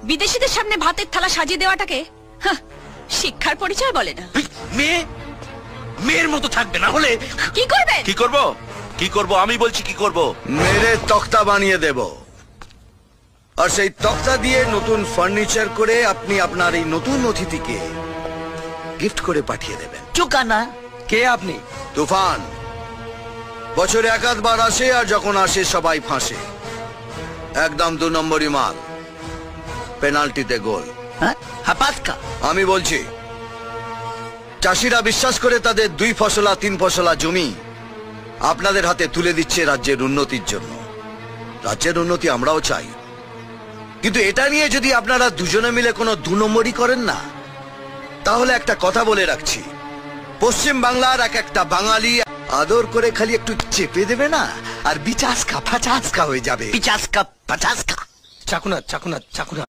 বিদেশিদের সামনে ভাতের থালা সাজিয়ে দেওয়াটাকে শিক্ষার পরিচয় বলে না। মেয়ে মেয়ের মতো থাকবে, না হলে কি করবেন? কি করব আমি বলছি, কি করব? মেরে তক্তা বানিয়ে দেব, আর সেই তক্তা দিয়ে নতুন ফার্নিচার করে আপনি আপনার এই নতুন অতিথিকে গিফট করে পাঠিয়ে দেবেন। চুকানা কে আপনি? তুফান বছরে একাধবার আসে, আর যখন আসে সবাই ফাঁসে। একদম 2 নম্বরই মাল, পেনাল্টিতে গোল। হাপাতকা আমি বলছি, চাষিরা বিশ্বাস করে তাদের 2 ফসলা 3 ফসলা জমি আপনাদের হাতে তুলে দিচ্ছে রাজ্যের উন্নতির জন্য। রাজ্যের উন্নতি আমরাও চাই, কিন্তু এটা নিয়ে যদি আপনারা দুজনে মিলে কোনো 2 নম্বরই করেন না, তাহলে একটা কথা বলে রাখছি, পশ্চিম বাংলার এক একটা বাঙালি আদর করে খালি একটু চেপে দেবে না, আর 50 কা 50 হয়ে যাবে। 50 का 50 का চাকুনা